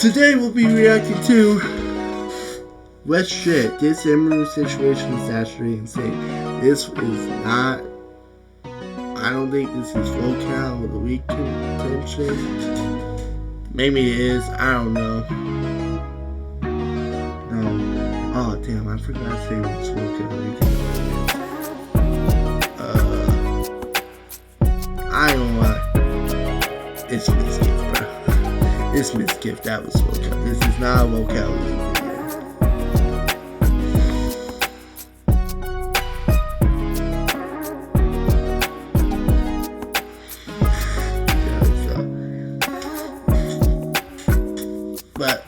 Today we'll be reacting to West Shit. This Emerald situation is actually insane. This is not, I don't think this is locale with a week contention. Maybe it is, I don't know. No. Oh damn, I forgot to say it's locale. I don't lie. It's Misgift, bro. It's Misgift. That was locale. This is not a locale video. But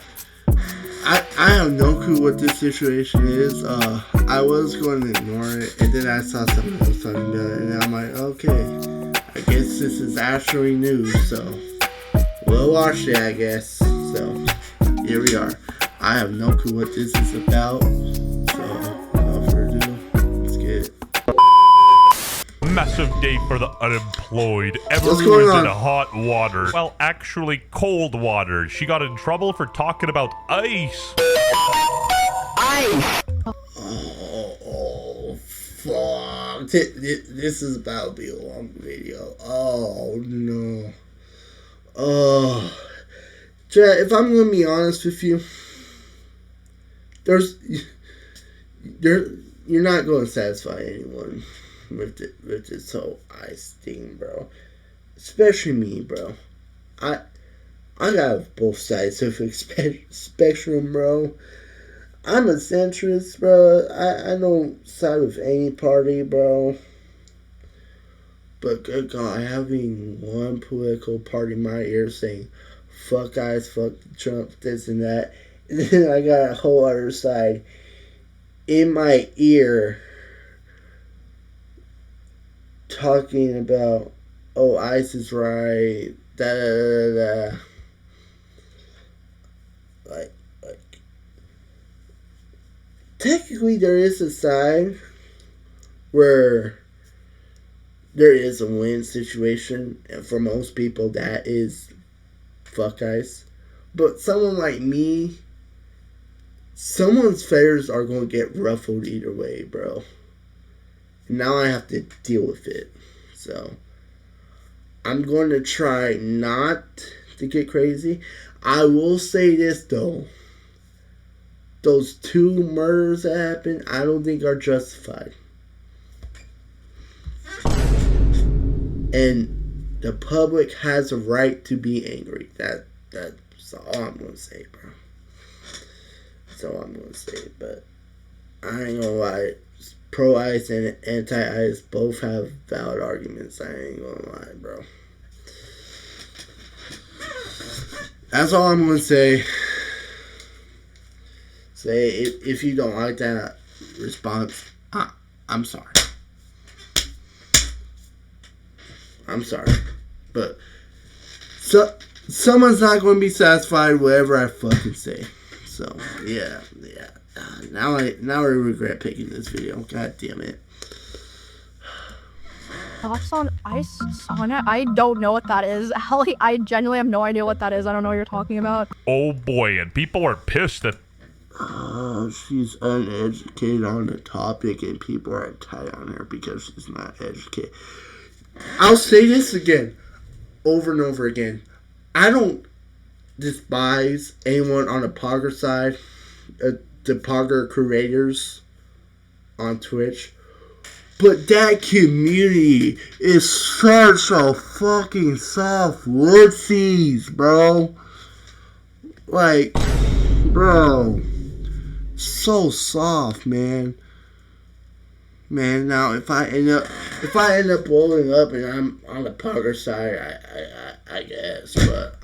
I have no clue what this situation is. I was going to ignore it, and then I saw something else talking about it, and I'm like, okay. I guess this is actually news, so we'll watch it, I guess. So here we are. I have no clue what this is about, so without further ado, let's get it. Massive day for the unemployed. Everyone is in hot water. Well, actually cold water. She got in trouble for talking about ice. Ice! Oh, fuck. This is about to be a long video. Oh, no. Oh. Chat, if I'm going to be honest with you, you're not going to satisfy anyone with this whole ice thing, bro. Especially me, bro. I got both sides of the spectrum, bro. I'm a centrist, bro. I don't side with any party, bro. But good God, having one political party in my ear saying, fuck ICE, fuck Trump, this and that. And then I got a whole other side in my ear talking about, oh, ICE is right, da da da da. Like, technically there is a side where there is a win situation, and for most people that is fuck ICE. But someone like me, someone's feathers are going to get ruffled either way, bro. Now I have to deal with it. So I'm going to try not to get crazy. I will say this though. Those two murders that happened, I don't think are justified. And the public has a right to be angry. That's all I'm going to say, bro. That's all I'm going to say. But I ain't going to lie. Pro-ICE and anti-ICE both have valid arguments. I ain't going to lie, bro. That's all I'm going to say. Say, if you don't like that response, I'm sorry. I'm sorry. But someone's not going to be satisfied with whatever I fucking say. So, yeah. Now I regret picking this video. God damn it. Thoughts on ICE Sauna? I don't know what that is. Holly, I genuinely have no idea what that is. I don't know what you're talking about. Oh boy, and people are pissed that she's uneducated on the topic, and people are tight on her because she's not educated. I'll say this again, over and over again. I don't despise anyone on the Pogger side, the Pogger creators on Twitch, but that community is such a fucking soft wootsies, bro. Like, bro, so soft, man. Man, now if I end up blowing up and I'm on the Pogger side, I guess, but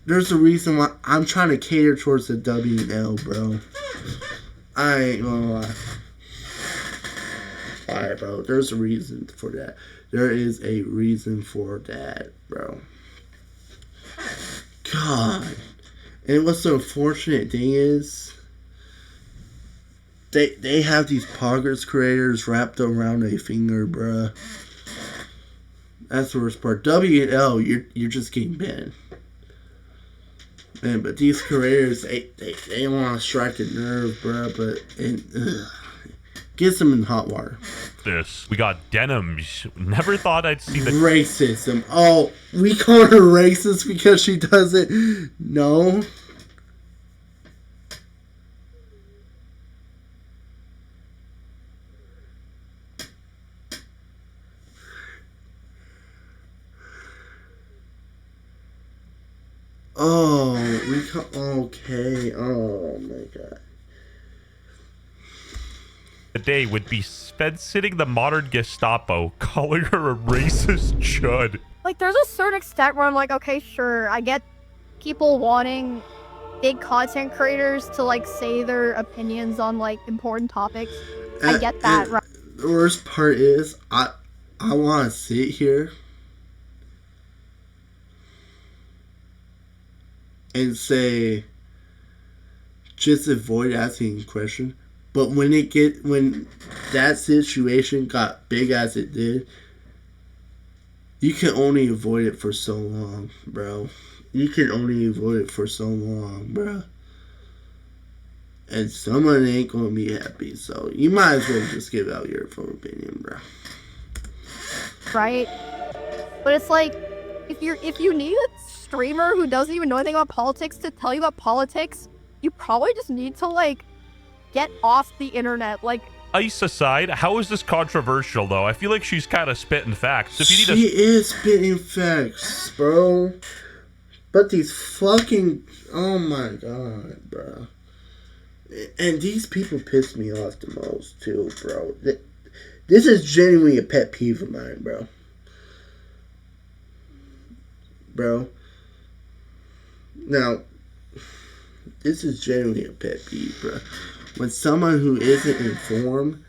there's a reason why I'm trying to cater towards the W and L, bro. I ain't gonna lie. Alright, bro. There's a reason for that. There is a reason for that, bro. God. And what's the unfortunate thing is, they have these Poggers creators wrapped around their finger, bruh. That's the worst part. W and L, you're just getting banned. Man, but these creators, they want to strike a nerve, bro. But gets them in hot water. We got denims. Never thought I'd see the Racism. Oh, we call her racist because she doesn't know. Oh, okay. Oh my god. the day would be spent sitting the modern Gestapo, calling her a racist chud. Like, there's a certain extent where I'm like, okay, sure, I get people wanting big content creators to, like, say their opinions on, like, important topics. I get that, right? The worst part is, I want to sit here and say, just avoid asking a question. But when that situation got big as it did, you can only avoid it for so long, bro. You can only avoid it for so long, bro. And someone ain't gonna be happy, so you might as well just give out your full opinion, bro. Right? But it's like, if you need a streamer who doesn't even know anything about politics to tell you about politics, you probably just need to, like, get off the internet. Like, Ice aside, how is this controversial, though? I feel like she's kind of spitting facts. If you need she is spitting facts, bro. But these fucking... Oh my god, bro. And these people piss me off the most, too, bro. This is genuinely a pet peeve of mine, bro. Bro. Now, this is genuinely a pet peeve, bro. When someone who isn't informed,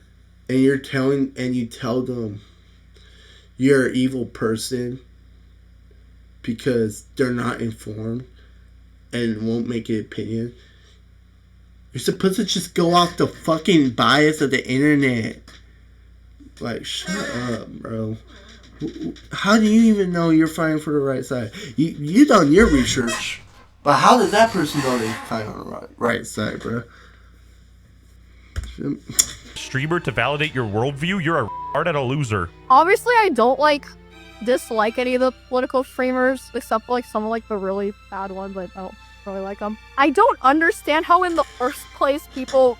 and you tell them you're an evil person because they're not informed and won't make an opinion, you're supposed to just go off the fucking bias of the internet. Like, shut up, bro. How do you even know you're fighting for the right side? You done your research, but how does that person know they're fighting on the right side, bro? streamer to validate your worldview, you're a retard and a loser. Obviously, I don't, like, dislike any of the political streamers, except for, like, some of, like, the really bad ones. I don't really like them. I don't understand how in the first place people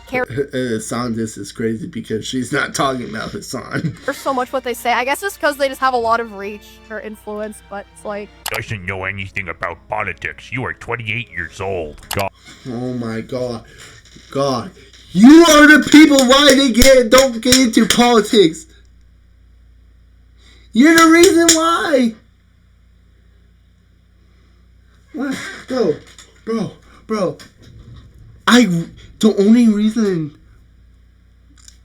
care Hassan, this is crazy because she's not talking about Hassan. so much what they say. I guess it's because they just have a lot of reach or influence, but it's like... Doesn't know anything about politics. You are 28 years old. God. Oh my god. God. You are the people why they don't get into politics. You're the reason why. What? Bro. The only reason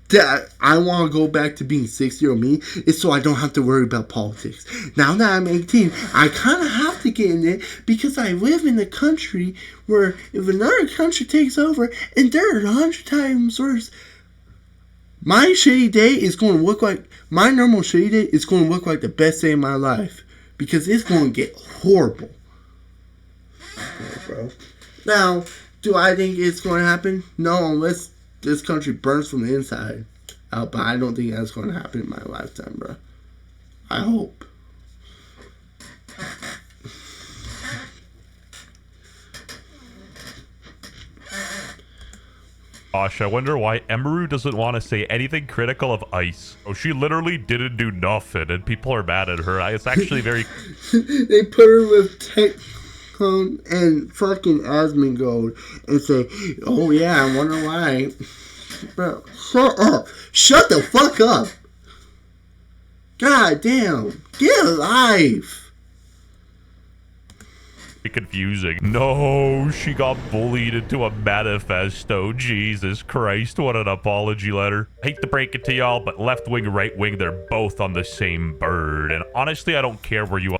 that I want to go back to being 6-year-old me is so I don't have to worry about politics. Now that I'm 18, I kind of have to get in it because I live in a country where if another country takes over and they're 100 times worse, my shitty day is going to look like, my normal shitty day is going to look like the best day of my life because it's going to get horrible. Yeah, bro. Now, do I think it's going to happen? No, unless this country burns from the inside out, but I don't think that's going to happen in my lifetime, bro. I hope. Gosh, I wonder why Emeru doesn't want to say anything critical of Ice. Oh, she literally didn't do nothing, and people are mad at her. It's actually very... They put her with Techcon and fucking Asmongold and say, oh yeah, I wonder why. Bro, shut up. Shut the fuck up. God damn. Get a life. confusing. No, she got bullied into a manifesto. Jesus Christ, what an apology letter. I hate to break it to y'all, but left wing, right wing, they're both on the same bird. And honestly, I don't care where you are.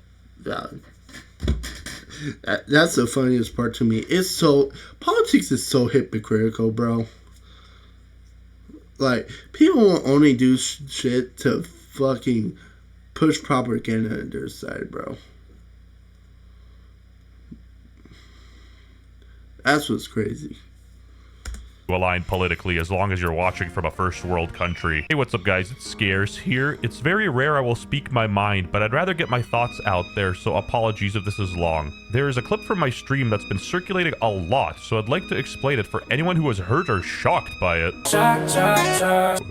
That's the funniest part to me. Politics is so hypocritical, bro. Like, people will only do shit to fucking push propaganda on their side, bro. That's what's crazy. Align politically as long as you're watching from a first world country. Hey, what's up guys? It's Scares here. It's very rare I will speak my mind, but I'd rather get my thoughts out there, so apologies if this is long. There is a clip from my stream that's been circulating a lot, so I'd like to explain it for anyone who was hurt or shocked by it.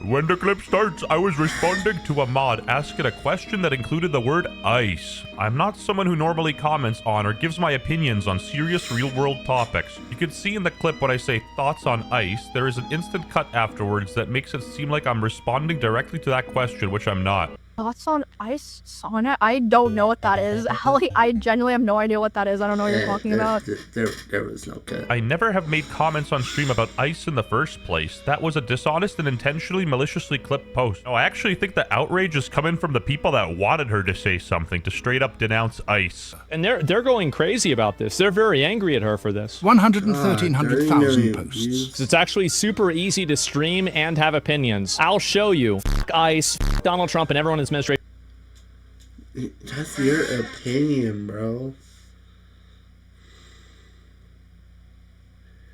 When the clip starts, I was responding to a mod asking a question that included the word ice. I'm not someone who normally comments on or gives my opinions on serious real-world topics. You can see in the clip when I say thoughts on ice, there is an instant cut afterwards that makes it seem like I'm responding directly to that question, which I'm not. Thoughts on ice sauna? I don't know what that is. Helly, I genuinely have no idea what that is. I don't know what you're talking about. There was no cut. I never have made comments on stream about ice in the first place. That was a dishonest and intentionally maliciously clipped post. No, I actually think the outrage is coming from the people that wanted her to say something, to straight up denounce ice. And they're going crazy about this. They're very angry at her for this. 113,000 posts. It's actually super easy to stream and have opinions. I'll show you. F ICE, f Donald Trump, and everyone in his administration. That's your opinion, bro.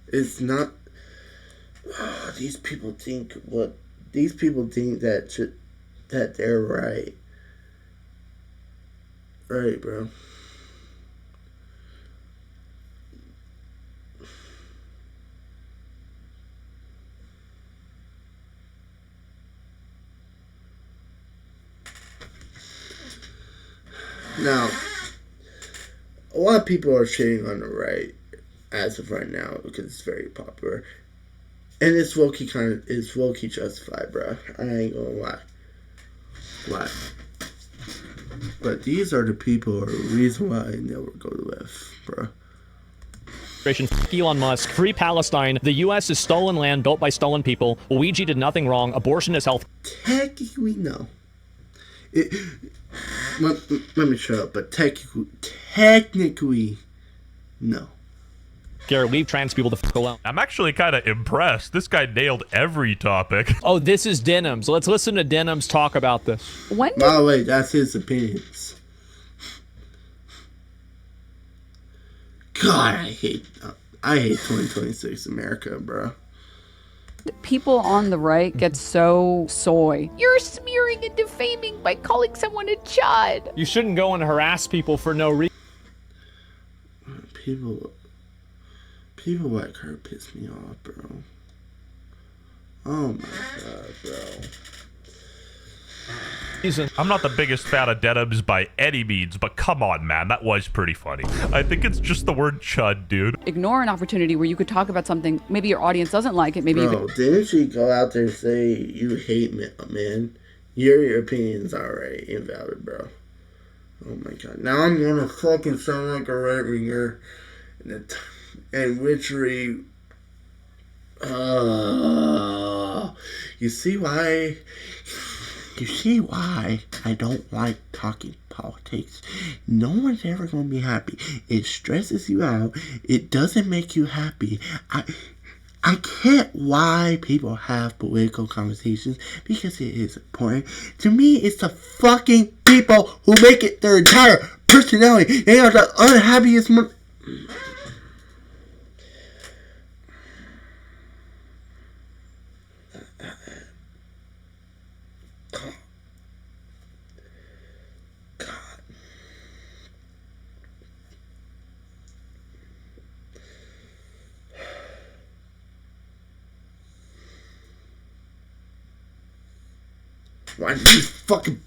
It's not. Oh, these people think what? These people think that they're right. Right, bro. Now, a lot of people are shitting on the right as of right now because it's very popular, and it's low-key justified, bro. I ain't gonna lie. Why? But these are the people who are the reason why I never go to left, bro. Elon Musk, free Palestine. The U.S. is stolen land built by stolen people. Luigi did nothing wrong. Abortion is health. Technically, no. Let me shut up, but technically, no. Garrett, leave trans people the fuck alone. I'm actually kind of impressed. This guy nailed every topic. Oh, this is Denims. Let's listen to Denims talk about this. By the way, that's his opinions. God, I hate 2026 America, bro. People on the right get so soy. You're smearing and defaming by calling someone a chud. You shouldn't go and harass people for no reason. People like her piss me off, bro. Oh my god, bro. I'm not the biggest fan of Denims by any means, but come on, man, that was pretty funny. I think it's just the word chud, dude. Ignore an opportunity where you could talk about something maybe your audience doesn't like it. Maybe you Bro, didn't she go out there and say you hate me, man? Your opinion's already invalid, bro. Oh my god. Now I'm gonna fucking sound like a right winger and witchery. You see why? You see why I don't like talking politics? No one's ever going to be happy. It stresses you out. It doesn't make you happy. I get why people have political conversations because it is important. To me, it's the fucking people who make it their entire personality. They are the unhappiest. Why did you fucking...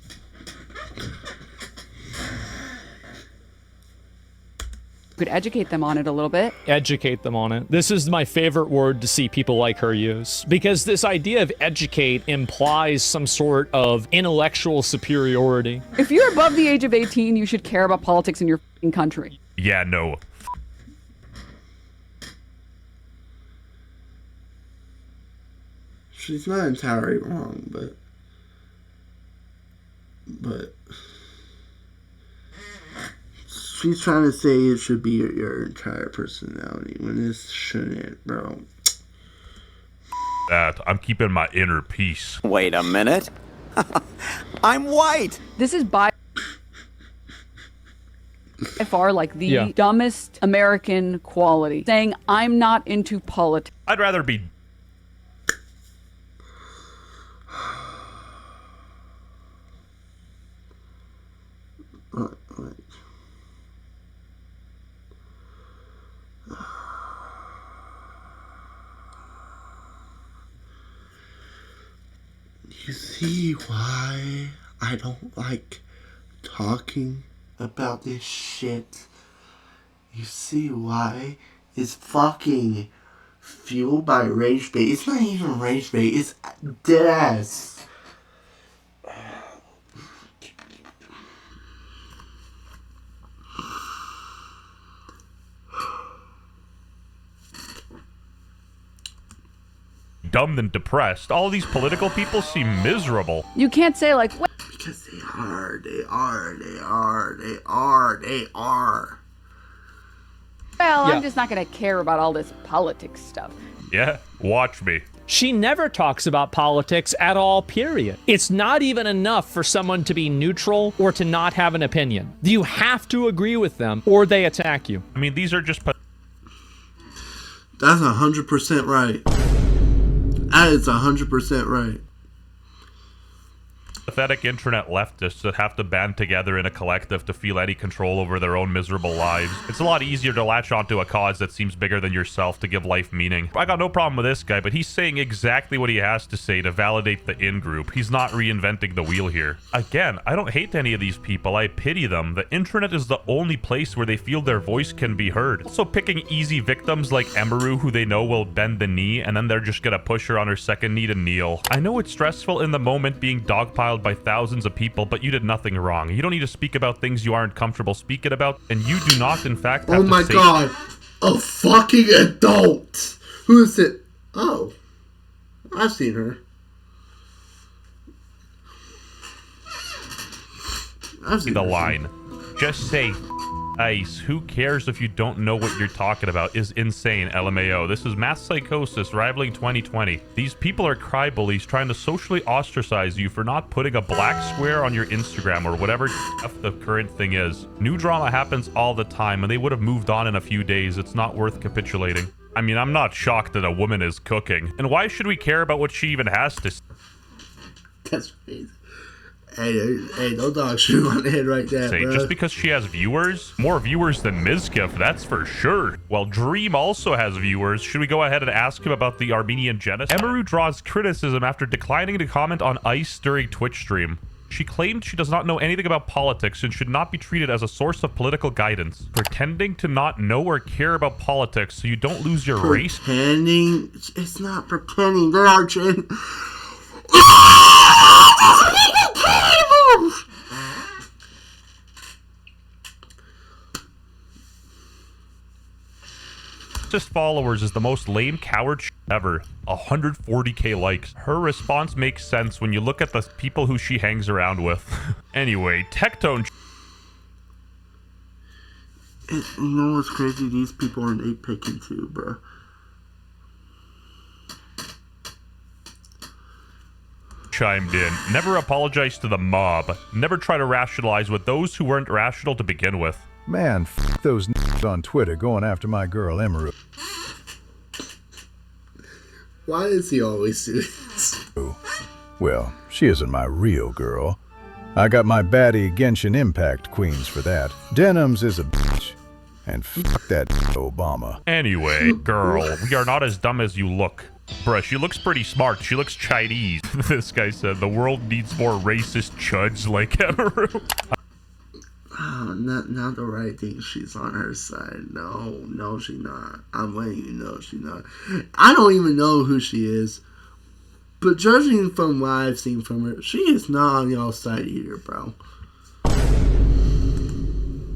could educate them on it a little bit. Educate them on it. This is my favorite word to see people like her use. Because this idea of educate implies some sort of intellectual superiority. If you're above the age of 18, you should care about politics in your f***ing country. Yeah, no. She's not entirely wrong, but she's trying to say it should be your entire personality when this shouldn't, bro. That I'm keeping my inner peace. Wait a minute. I'm white. This is bi. by far like the dumbest American quality. Saying, I'm not into politics. I'd rather be... You see why I don't like talking about this shit? You see why? It's fucking fueled by rage bait. It's not even rage bait, it's deadass. Dumb than depressed. All these political people seem miserable. You can't say like, what? Because they are. Well, I'm just not going to care about all this politics stuff. Yeah, watch me. She never talks about politics at all, period. It's not even enough for someone to be neutral or to not have an opinion. You have to agree with them or they attack you. I mean, these are just... That's 100% right. That is 100% right. Pathetic internet leftists that have to band together in a collective to feel any control over their own miserable lives. It's a lot easier to latch onto a cause that seems bigger than yourself to give life meaning. I got no problem with this guy, but he's saying exactly what he has to say to validate the in-group. He's not reinventing the wheel here. Again, I don't hate any of these people. I pity them. The internet is the only place where they feel their voice can be heard. Also picking easy victims like Emeru, who they know will bend the knee, and then they're just gonna push her on her second knee to kneel. I know it's stressful in the moment being dogpiled by thousands of people, but you did nothing wrong. You don't need to speak about things you aren't comfortable speaking about, and you do not, in fact, have oh my to say... god, a fucking adult! Who is it? Oh, I've seen her. I've seen the her. line. Just say ice. Who cares if you don't know what you're talking about is insane, LMAO. This is mass psychosis rivaling 2020. These people are cry bullies trying to socially ostracize you for not putting a black square on your Instagram or whatever the current thing is. New drama happens all the time and they would have moved on in a few days. It's not worth capitulating. I mean, I'm not shocked that a woman is cooking. And why should we care about what she even has to say? That's crazy. Hey, no dog shoot on the head right there, bro. Just because she has viewers? More viewers than Mizkif, that's for sure. Well, Dream also has viewers. Should we go ahead and ask him about the Armenian genocide? Emeru draws criticism after declining to comment on ICE during Twitch stream. She claimed she does not know anything about politics and should not be treated as a source of political guidance. Pretending to not know or care about politics so you don't lose your race? Pretending? It's not pretending. They're arching. Followers is the most lame coward ever. 140k likes. Her response makes sense when you look at the people who she hangs around with. Anyway, Tectone. You know what's crazy? These people are 8-picking too, bro. Chimed in. Never apologize to the mob. Never try to rationalize with those who weren't rational to begin with. Man, f those n***s on Twitter going after my girl Emeru. Why does he always do this? Well, she isn't my real girl. I got my baddie Genshin Impact queens for that. Denims is a bitch. And fuck that Obama. Anyway, girl, we are not as dumb as you look. Bruh, she looks pretty smart. She looks Chinese. This guy said the world needs more racist chuds like Emeru. Oh, not the right thing. She's on her side. No, she's not. I'm letting you know she's not. I don't even know who she is. But judging from what I've seen from her, she is not on y'all's side either, bro.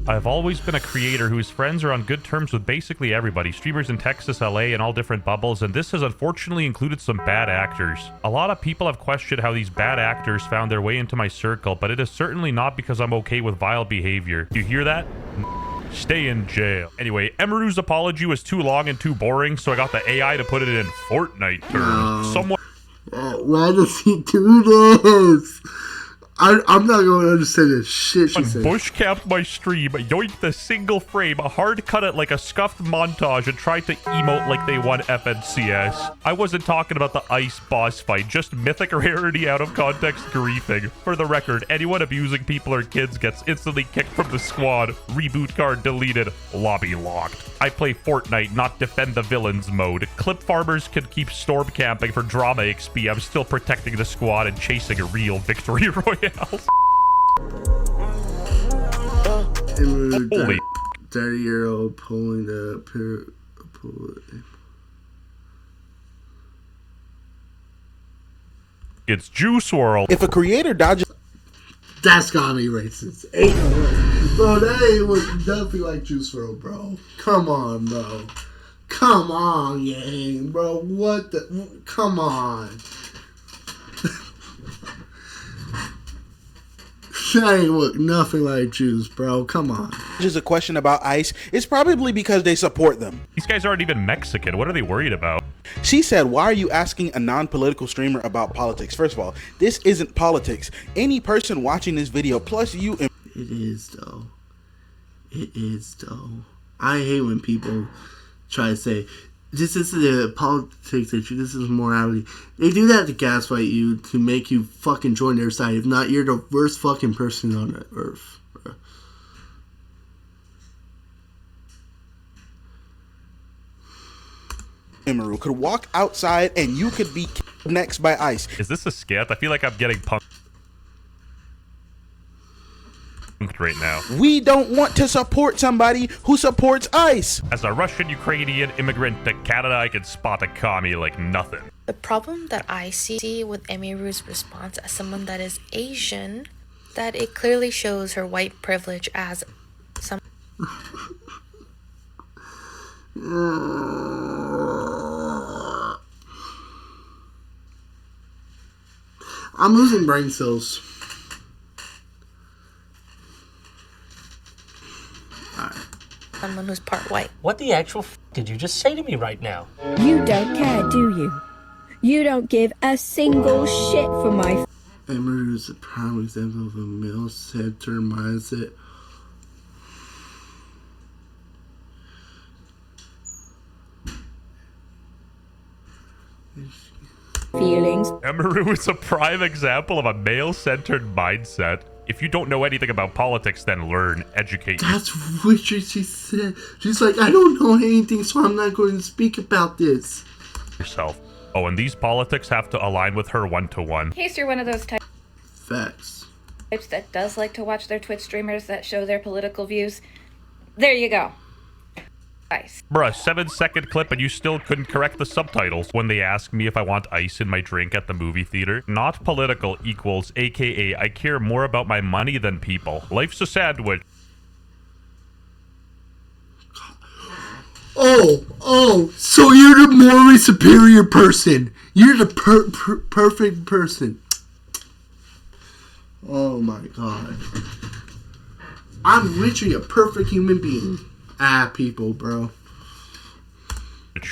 I've always been a creator whose friends are on good terms with basically everybody, streamers in Texas, LA, and all different bubbles, and this has unfortunately included some bad actors. A lot of people have questioned how these bad actors found their way into my circle, but it is certainly not because I'm okay with vile behavior. Do you hear that? Stay in jail. Anyway, Emeru's apology was too long and too boring, so I got the AI to put it in Fortnite terms. Someone... Why does he do this? I'm not going to understand the shit she said. Bush capped my stream, yoinked a single frame, hard cut it like a scuffed montage, and tried to emote like they won FNCS. I wasn't talking about the ice boss fight, just mythic rarity out of context griefing. For the record, anyone abusing people or kids gets instantly kicked from the squad, reboot card deleted, lobby locked. I play Fortnite, not defend the villains mode. Clip farmers can keep storm camping for drama XP. I'm still protecting the squad and chasing a real victory royale. Holy 30-year-old pulling the It's Juice WRLD. If a creator dodges... That's gotta be racist. Ain't no way. Bro, that ain't was nothing like Juice WRLD, bro. Come on, bro. Come on, gang, bro. What the... Come on. That ain't look nothing like Juice, bro. Come on. Just a question about ICE. It's probably because they support them. These guys aren't even Mexican. What are they worried about? She said, why are you asking a non-political streamer about politics? First of all, this isn't politics. Any person watching this video, plus you... It is, though. It is, though. I hate when people try to say, this is the politics issue, this is morality. They do that to gaslight you, to make you fucking join their side. If not, you're the worst fucking person on the earth, bro. Emeru could walk outside and you could be killed next by ICE. Is this a skit? I feel like I'm getting punked right now. We don't want to support somebody who supports ICE. As a Russian-Ukrainian immigrant to Canada, I can spot a commie like nothing. The problem that I see with Emeru's response as someone that is Asian, that it clearly shows her white privilege as some... I'm losing brain cells. someone who's part white. What the actual f did you just say to me right now? You don't care, do you? You don't give a single shit for my... Emeru is a prime example of a male-centered mindset. Feelings. Emeru is a prime example of a male-centered mindset. If you don't know anything about politics, then learn, educate. That's what she said. She's like, I don't know anything, so I'm not going to speak about this. Yourself. Oh, and these politics have to align with her one-to-one. In case you're one of those types that does like to watch their Twitch streamers that show their political views, there you go. Ice. Bruh, 7-second clip and you still couldn't correct the subtitles when they ask me if I want ice in my drink at the movie theater. Not political equals AKA I care more about my money than people. Life's a sandwich. Oh, so you're the morally superior person. You're the perfect person. Oh my god. I'm literally a perfect human being. People, bro.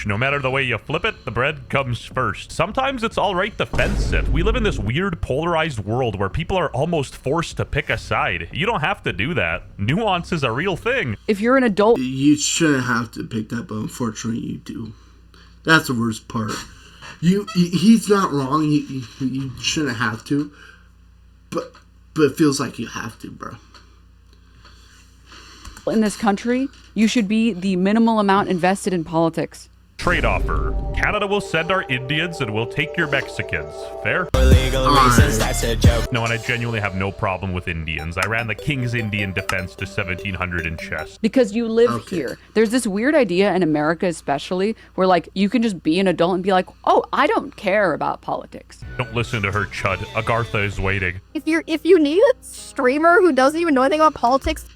No matter the way you flip it, the bread comes first. Sometimes it's alright to fence it. We live in this weird polarized world where people are almost forced to pick a side. You don't have to do that. Nuance is a real thing. If you're an adult... You shouldn't have to pick that, but unfortunately you do. That's the worst part. He's not wrong. You shouldn't have to. But it feels like you have to, bro. In this country, you should be the minimal amount invested in politics. Trade offer. Canada will send our Indians and we'll take your Mexicans. Fair? For legal reasons, that's a joke. No, and I genuinely have no problem with Indians. I ran the King's Indian Defense to 1700 in chess. Because you live here. There's this weird idea in America especially where like you can just be an adult and be like, oh, I don't care about politics. Don't listen to her, Chud. Agartha is waiting. If you need a streamer who doesn't even know anything about politics,